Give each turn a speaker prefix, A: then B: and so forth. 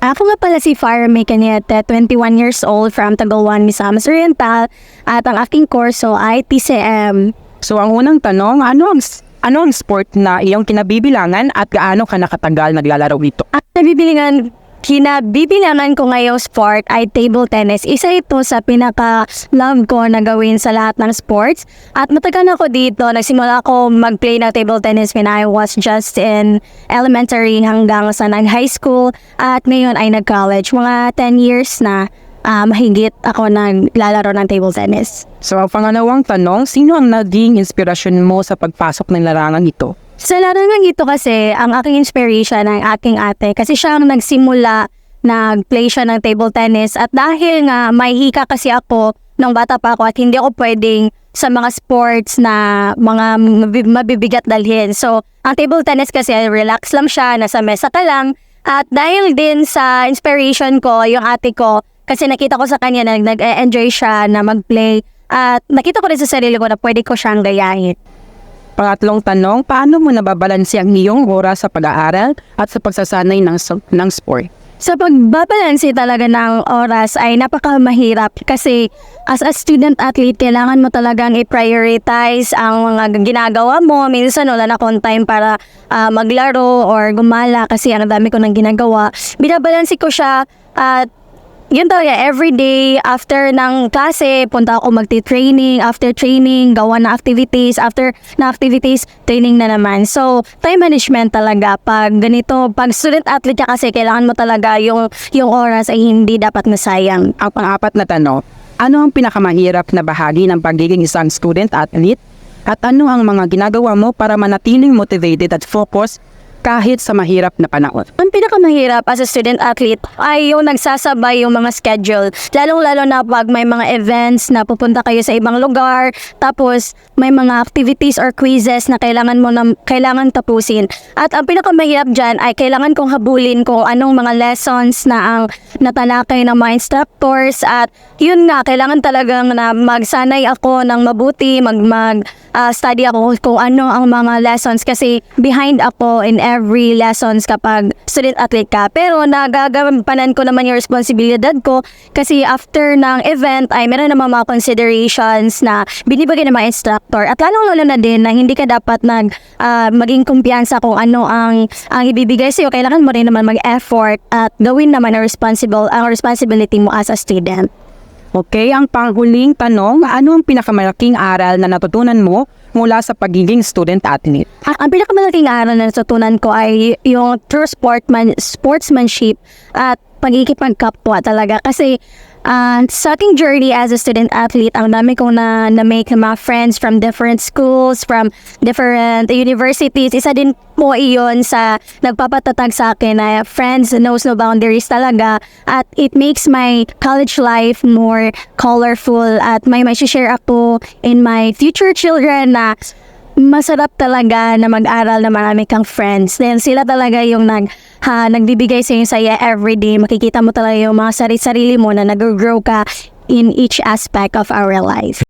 A: Ako nga pala si Fire Mecanete, 21 years old from Tagawan, Misamis Oriental, at ang aking kurso ay TCM.
B: So ang unang tanong, ano ang sport na iyong kinabibilangan at gaano ka nakatagal naglalaro ito?
A: Ang kinabibilangan ko ngayong sport ay table tennis. Isa ito sa pinaka-love ko na gawin sa lahat ng sports. At matagal na ako dito. Nagsimula ako mag-play ng table tennis when I was just in elementary hanggang sa nag-high school. At ngayon ay nag-college. Mga 10 years na mahigit ako naglalaro ng table tennis.
B: So ang pangalawang tanong, sino ang naging inspirasyon mo sa pagpasok ng larangan ito?
A: Sa larangan ito kasi, ang aking inspiration ng aking ate kasi siya ang nagsimula, nag-play siya ng table tennis at dahil nga may hika kasi ako nung bata pa ako at hindi ako pwedeng sa mga sports na mga mabibigat dalhin. So, ang table tennis kasi relax lang siya, nasa mesa ka lang at dahil din sa inspiration ko, yung ate ko, kasi nakita ko sa kanya na nag-enjoy siya na mag-play at nakita ko rin sa sarili ko na pwede ko siyang gayahin.
B: Pangatlong tanong, paano mo nababalanse ang iyong oras sa pag-aaral at sa pagsasanay ng sport?
A: Sa pagbabalanse talaga ng oras ay napakamahirap kasi as a student athlete, kailangan mo talagang i-prioritize ang mga ginagawa mo. Minsan wala na akong time para maglaro or gumala kasi ang dami ko nang ginagawa. Binabalanse ko siya at yun talaga, everyday, after ng klase, punta ako magti-training, after training, gawa na activities, after na activities, training na naman. So, time management talaga. Pag ganito, pag student athlete ka kasi, kailangan mo talaga yung oras ay hindi dapat nasayang.
B: Ang pang-apat na tanong, ano ang pinakamahirap na bahagi ng pagiging isang student athlete? At ano ang mga ginagawa mo para manatiling motivated at focus kahit sa mahirap na panahon?
A: Ang pinakamahirap as a student athlete ay yung nagsasabay yung mga schedule. Lalong-lalo na pag may mga events na pupunta kayo sa ibang lugar, tapos may mga activities or quizzes na kailangan tapusin. At ang pinakamahirap dyan ay kailangan kong habulin kung anong mga lessons na ang natalakay ng mga instructors. At yun nga, kailangan talagang na magsanay ako ng mabuti, study ako kung ano ang mga lessons kasi behind ako in every lessons kapag student athlete ka. Pero nagagampanan ko naman yung responsibilidad ko kasi after ng event ay meron naman mga considerations na binibigay ng mga instructor at lalong-lalo na din na hindi ka dapat maging kumpiyansa kung ano ang ibibigay sa'yo. Kailangan mo rin naman mag-effort at gawin naman ang responsibility mo as a student.
B: Okay, ang panghuling tanong, ano ang pinakamalaking aral na natutunan mo mula sa pagiging student athlete?
A: Ang pinakamalaking aral na natutunan ko ay yung true sportsmanship at pagkikipagkapwa talaga. Kasi sa aking journey as a student athlete, ang dami kong na-make mga friends from different schools, from different universities. Isa din po iyon sa nagpapatatag sa akin na friends knows no boundaries talaga. At it makes my college life more colorful at may share ako in my future children na masarap talaga na mag-aral na marami kang friends. Then sila talaga yung nagbibigay sa yung saya everyday. Makikita mo talaga yung mga sarili mo na nag-grow ka in each aspect of our life.